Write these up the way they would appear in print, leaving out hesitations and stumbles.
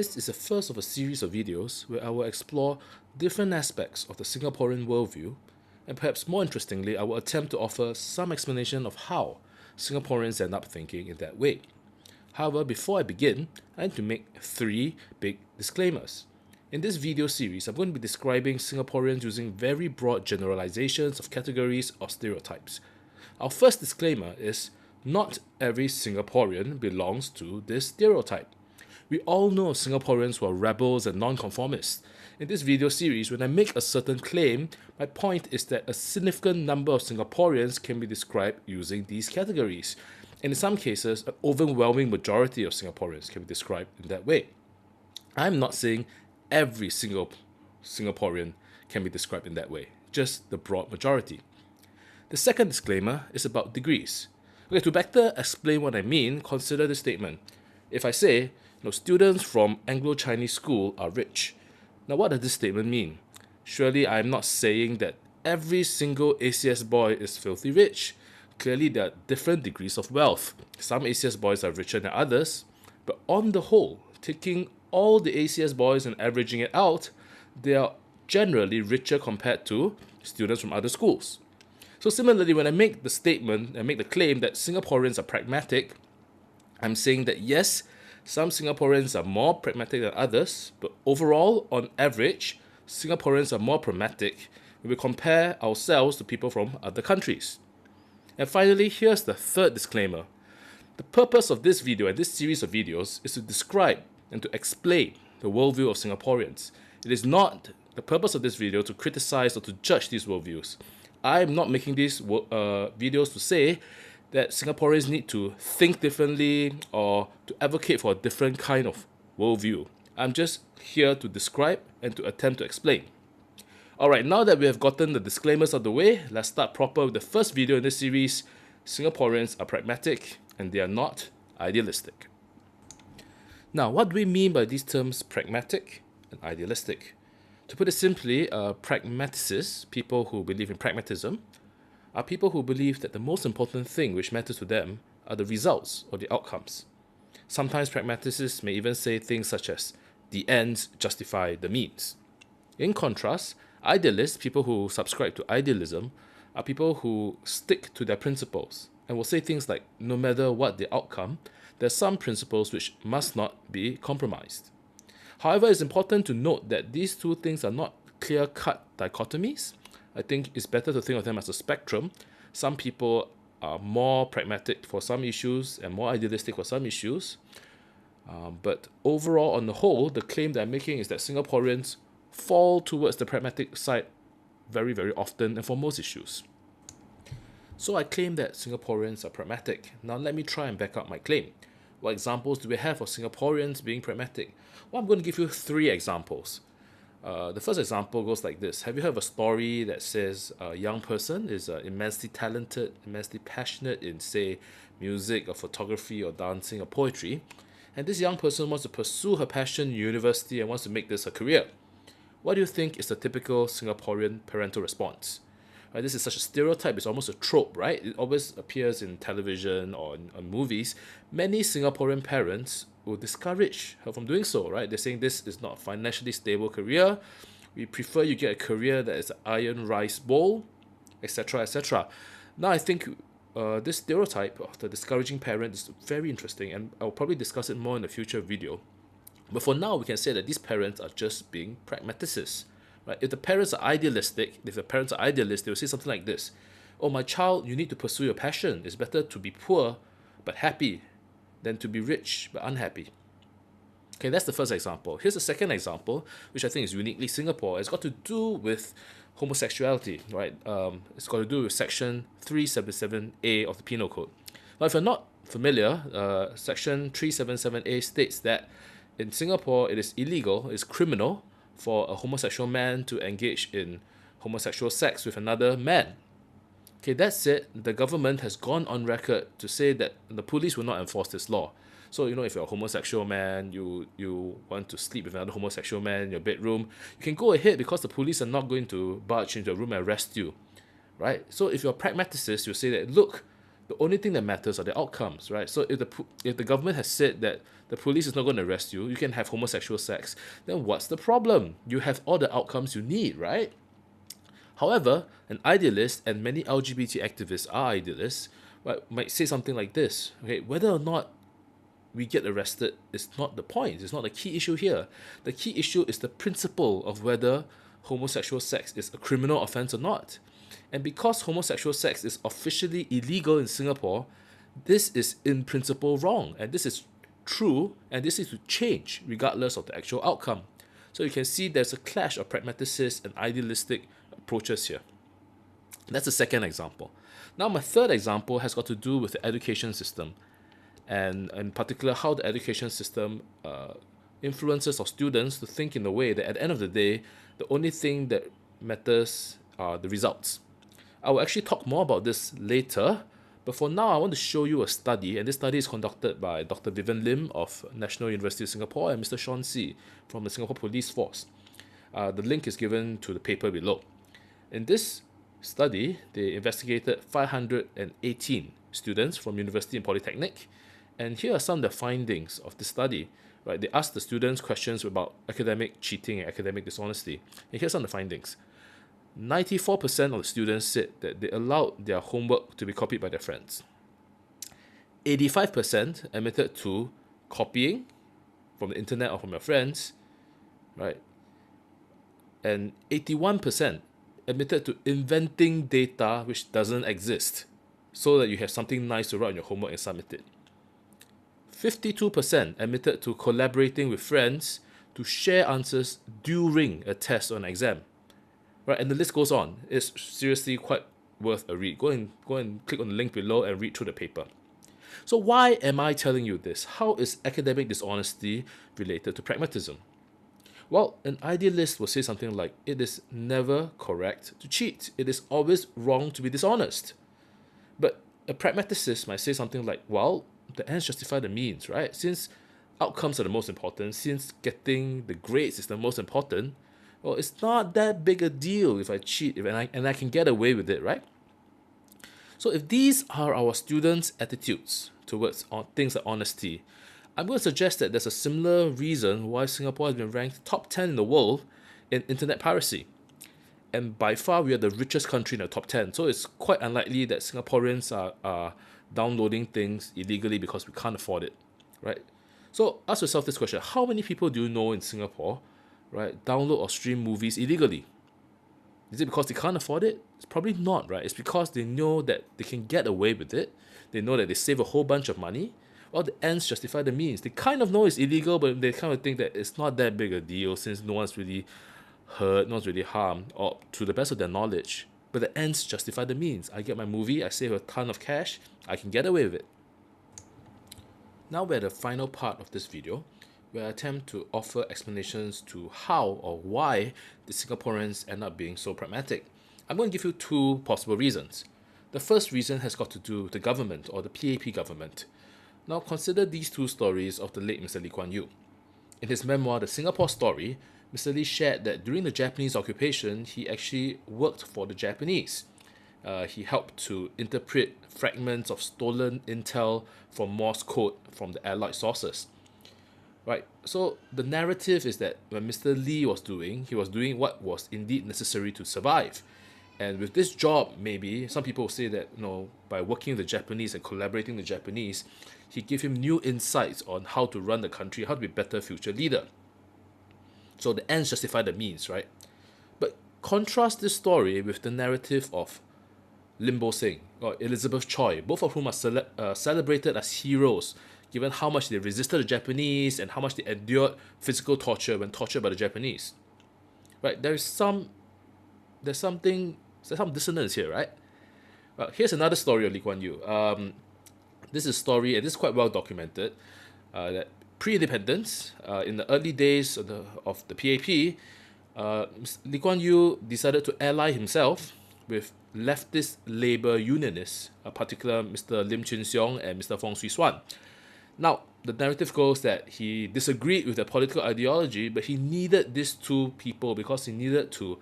This is the first of a series of videos where I will explore different aspects of the Singaporean worldview, and perhaps more interestingly, I will attempt to offer some explanation of how Singaporeans end up thinking in that way. However, before I begin, I need to make three big disclaimers. In this video series, I'm going to be describing Singaporeans using very broad generalizations of categories or stereotypes. Our first disclaimer is not every Singaporean belongs to this stereotype. We all know Singaporeans who are rebels and non-conformists. In this video series, when I make a certain claim, my point is that a significant number of Singaporeans can be described using these categories. And in some cases, an overwhelming majority of Singaporeans can be described in that way. I'm not saying every single Singaporean can be described in that way, just the broad majority. The second disclaimer is about degrees. Okay, to better explain what I mean, consider this statement. If I say, students from Anglo-Chinese school are rich. Now, what does this statement mean? Surely I'm not saying that every single ACS boy is filthy rich. Clearly, there are different degrees of wealth. Some ACS boys are richer than others, but on the whole, taking all the ACS boys and averaging it out, they are generally richer compared to students from other schools. So similarly, when I make the statement and make the claim that Singaporeans are pragmatic, I'm saying that yes, some Singaporeans are more pragmatic than others, but overall, on average, Singaporeans are more pragmatic when we compare ourselves to people from other countries. And finally, here's the third disclaimer. The purpose of this video and this series of videos is to describe and to explain the worldview of Singaporeans. It is not the purpose of this video to criticize or to judge these worldviews. I'm not making these videos to say that Singaporeans need to think differently or to advocate for a different kind of worldview. I'm just here to describe and to attempt to explain. Alright, now that we have gotten the disclaimers out of the way, let's start proper with the first video in this series. Singaporeans are pragmatic and they are not idealistic. Now, what do we mean by these terms pragmatic and idealistic? To put it simply, pragmaticists, people who believe in pragmatism, are people who believe that the most important thing which matters to them are the results or the outcomes. Sometimes pragmaticists may even say things such as, the ends justify the means. In contrast, idealists, people who subscribe to idealism, are people who stick to their principles and will say things like, no matter what the outcome, there are some principles which must not be compromised. However, it's important to note that these two things are not clear-cut dichotomies. I think it's better to think of them as a spectrum. Some people are more pragmatic for some issues and more idealistic for some issues. But overall, on the whole, the claim that I'm making is that Singaporeans fall towards the pragmatic side very, very often and for most issues. So I claim that Singaporeans are pragmatic. Now let me try and back up my claim. What examples do we have of Singaporeans being pragmatic? Well, I'm going to give you three examples. The first example goes like this. Have you heard of a story that says a young person is immensely talented, immensely passionate in, say, music or photography or dancing or poetry, and this young person wants to pursue her passion in university and wants to make this her career? What do you think is the typical Singaporean parental response? Right, this is such a stereotype, it's almost a trope, right? It always appears in television or in movies. Many Singaporean parents will discourage her from doing so, right? They're saying this is not a financially stable career. We prefer you get a career that is an iron rice bowl, etc., etc. Now, I think this stereotype of the discouraging parent is very interesting, and I'll probably discuss it more in a future video. But for now, we can say that these parents are just being pragmaticists. Right? If the parents are idealistic, if the parents are idealists, they will say something like this. Oh, my child, you need to pursue your passion. It's better to be poor but happy than to be rich but unhappy. Okay, that's the first example. Here's the second example, which I think is uniquely Singapore. It's got to do with homosexuality, right? It's got to do with Section 377A of the Penal Code. Now, if you're not familiar, Section 377A states that in Singapore, it is illegal, it's criminal for a homosexual man to engage in homosexual sex with another man. Okay, that said, the government has gone on record to say that the police will not enforce this law. So, if you're a homosexual man, you want to sleep with another homosexual man in your bedroom, you can go ahead because the police are not going to barge into your room and arrest you, right? So if you're a pragmaticist, you'll say that, look, The only thing that matters are the outcomes, right? So if the government has said that the police is not going to arrest you, you can have homosexual sex, then what's the problem? You have all the outcomes you need, right? However, an idealist, and many LGBT activists are idealists, right, might say something like this, okay, whether or not we get arrested is not the point. It's not the key issue here. The key issue is the principle of whether homosexual sex is a criminal offense or not. And because homosexual sex is officially illegal in Singapore, this is in principle wrong. And this is true, and this is to change regardless of the actual outcome. So you can see there's a clash of pragmaticist and idealistic approaches here. That's the second example. Now, my third example has got to do with the education system, and in particular how the education system influences our students to think in a way that at the end of the day, the only thing that matters are the results. I will actually talk more about this later, but for now I want to show you a study, and this study is conducted by Dr. Vivian Lim of National University of Singapore and Mr. Sean See from the Singapore Police Force. The link is given to the paper below. In this study, they investigated 518 students from university and polytechnic, and here are some of the findings of the study. Right, they asked the students questions about academic cheating and academic dishonesty. And here's some of the findings. 94% of the students said that they allowed their homework to be copied by their friends. 85% admitted to copying from the internet or from their friends, right? And 81% admitted to inventing data which doesn't exist so that you have something nice to write on your homework and submit it. 52% admitted to collaborating with friends to share answers during a test or an exam. Right, and the list goes on. It's seriously quite worth a read. Go and click on the link below and read through the paper. So why am I telling you this? How is academic dishonesty related to pragmatism? Well, an idealist will say something like, it is never correct to cheat. It is always wrong to be dishonest. But a pragmaticist might say something like, well, the ends justify the means, right? Since outcomes are the most important, since getting the grades is the most important, well, it's not that big a deal if I cheat and I can get away with it, right? So if these are our students' attitudes towards things like honesty, I'm going to suggest that there's a similar reason why Singapore has been ranked top 10 in the world in internet piracy. And by far, we are the richest country in the top 10. So it's quite unlikely that Singaporeans are downloading things illegally because we can't afford it, right? So ask yourself this question. How many people do you know in Singapore, right, download or stream movies illegally? Is it because they can't afford it? It's probably not, right? It's because they know that they can get away with it. They know that they save a whole bunch of money. Well, the ends justify the means. They kind of know it's illegal, but they kind of think that it's not that big a deal since no one's really hurt, no one's really harmed, or to the best of their knowledge. But the ends justify the means. I get my movie, I save a ton of cash, I can get away with it. Now we're at the final part of this video, where I attempt to offer explanations to how or why the Singaporeans end up being so pragmatic. I'm going to give you two possible reasons. The first reason has got to do with the government, or the PAP government. Now consider these two stories of the late Mr. Lee Kuan Yew. In his memoir, The Singapore Story, Mr. Lee shared that during the Japanese occupation, he actually worked for the Japanese. He helped to interpret fragments of stolen intel from Morse code from the Allied sources. Right, so the narrative is that when Mr. Lee was doing, he was doing what was indeed necessary to survive. And with this job, maybe, some people say that, by working with the Japanese and collaborating with the Japanese, he gave him new insights on how to run the country, how to be a better future leader. So the ends justify the means, right? But contrast this story with the narrative of Lim Bo Seng or Elizabeth Choi, both of whom are celebrated as heroes, given how much they resisted the Japanese and how much they endured physical torture when tortured by the Japanese. Right? There's some dissonance here, right? Here's another story of Lee Kuan Yew. This is a story, and this is quite well documented, that pre-independence, in the early days of the PAP, Lee Kuan Yew decided to ally himself with leftist labour unionists, in particular Mr. Lim Chin Siong and Mr. Fong Swee Suan. Now, the narrative goes that he disagreed with their political ideology, but he needed these two people because he needed to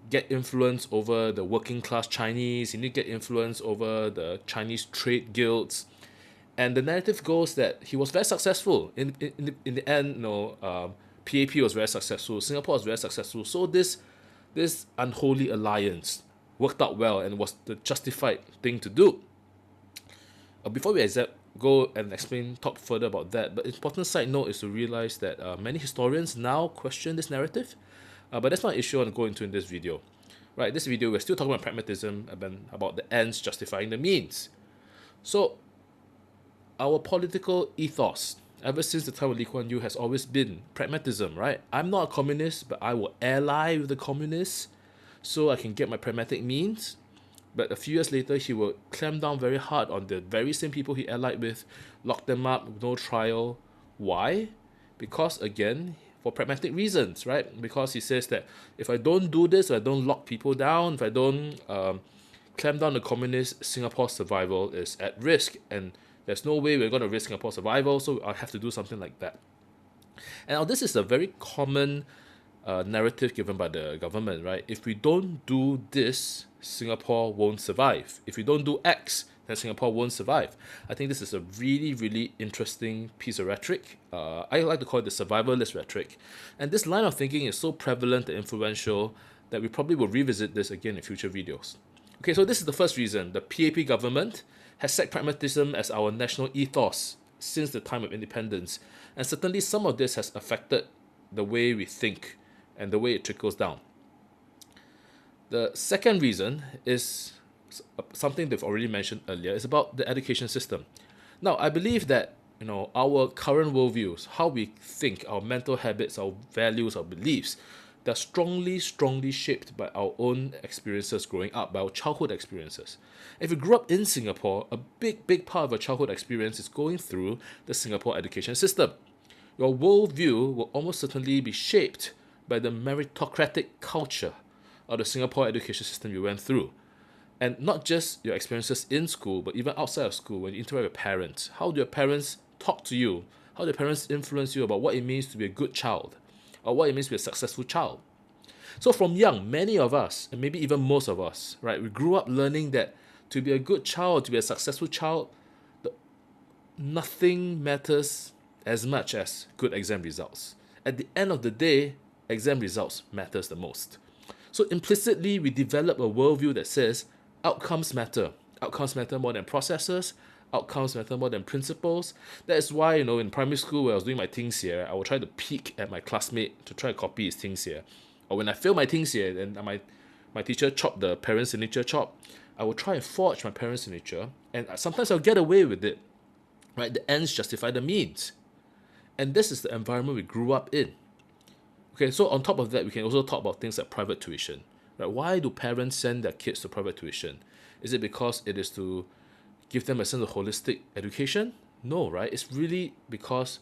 get influence over the working class Chinese. He need to get influence over the Chinese trade guilds. And the narrative goes that he was very successful. In the end, PAP was very successful. Singapore was very successful. So this unholy alliance worked out well and was the justified thing to do. Before we go and talk further about that, but important side note is to realize that many historians now question this narrative, but that's not an issue I want to go into in this video. Right, this video we're still talking about pragmatism, about the ends justifying the means. So our political ethos, ever since the time of Lee Kuan Yew, has always been pragmatism, right? I'm not a communist, but I will ally with the communists so I can get my pragmatic means. But a few years later, he will clamp down very hard on the very same people he allied with, lock them up with no trial. Why? Because, again, for pragmatic reasons, right? Because he says that if I don't do this, if I don't lock people down, if I don't clamp down the communists, Singapore's survival is at risk. And there's no way we're going to risk Singapore's survival, so I have to do something like that. And now this is a very common narrative given by the government, right? If we don't do this, Singapore won't survive. If we don't do X, then Singapore won't survive. I think this is a really, really interesting piece of rhetoric. I like to call it the survivalist rhetoric. And this line of thinking is so prevalent and influential that we probably will revisit this again in future videos. Okay, so this is the first reason. The PAP government has set pragmatism as our national ethos since the time of independence. And certainly some of this has affected the way we think and the way it trickles down. The second reason is something they've already mentioned earlier. It's about the education system. Now, I believe that our current worldviews, how we think, our mental habits, our values, our beliefs, they're strongly shaped by our own experiences growing up, by our childhood experiences. If you grew up in Singapore, a big part of your childhood experience is going through the Singapore education system. Your worldview will almost certainly be shaped by the meritocratic culture of the Singapore education system you went through. And not just your experiences in school, but even outside of school, when you interact with parents. How do your parents talk to you? How do your parents influence you about what it means to be a good child? Or what it means to be a successful child? So from young, many of us, and maybe even most of us, right, we grew up learning that to be a good child, to be a successful child, nothing matters as much as good exam results. At the end of the day, exam results matters the most. So implicitly, we develop a worldview that says outcomes matter. Outcomes matter more than processes. Outcomes matter more than principles. That is why, in primary school, when I was doing my things here, I would try to peek at my classmate to try to copy his things here. Or when I fail my things here, and my teacher chopped the parent signature chop, I would try and forge my parent signature, and sometimes I'll get away with it. Right? The ends justify the means. And this is the environment we grew up in. Okay, so on top of that, we can also talk about things like private tuition. Right? Why do parents send their kids to private tuition? Is it because it is to give them a sense of holistic education? No, right? It's really because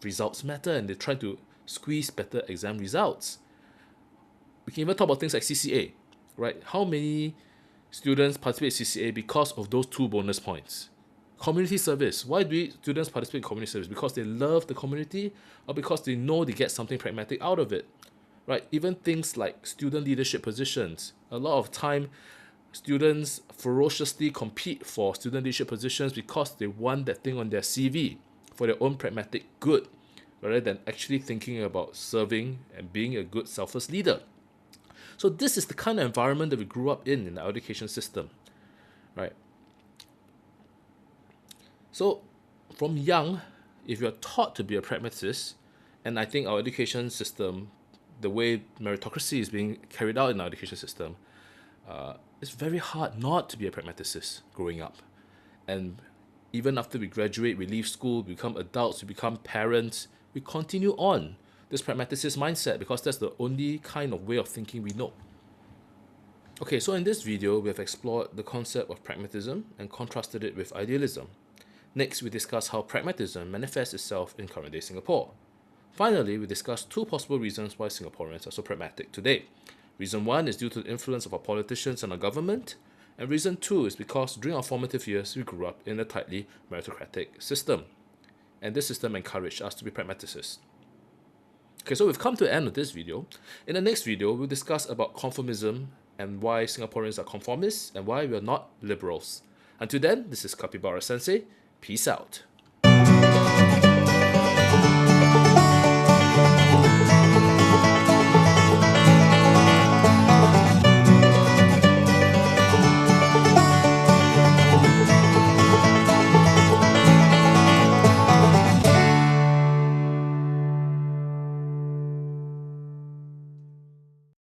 results matter and they try to squeeze better exam results. We can even talk about things like CCA, right? How many students participate in CCA because of those 2 bonus points? Community service. Why do students participate in community service? Because they love the community or because they know they get something pragmatic out of it, right? Even things like student leadership positions. A lot of time, students ferociously compete for student leadership positions because they want that thing on their CV for their own pragmatic good, rather than actually thinking about serving and being a good selfless leader. So this is the kind of environment that we grew up in the education system, right? So from young, if you're taught to be a pragmatist, and I think our education system, the way meritocracy is being carried out in our education system, it's very hard not to be a pragmaticist growing up. And even after we graduate, we leave school, we become adults, we become parents, we continue on this pragmaticist mindset because that's the only kind of way of thinking we know. Okay, so in this video, we have explored the concept of pragmatism and contrasted it with idealism. Next, we discuss how pragmatism manifests itself in current-day Singapore. Finally, we discuss 2 possible reasons why Singaporeans are so pragmatic today. Reason 1 is due to the influence of our politicians and our government, and reason 2 is because during our formative years, we grew up in a tightly meritocratic system, and this system encouraged us to be pragmaticists. Okay, so we've come to the end of this video. In the next video, we'll discuss about conformism and why Singaporeans are conformists and why we are not liberals. Until then, this is Kapibara Sensei. Peace out.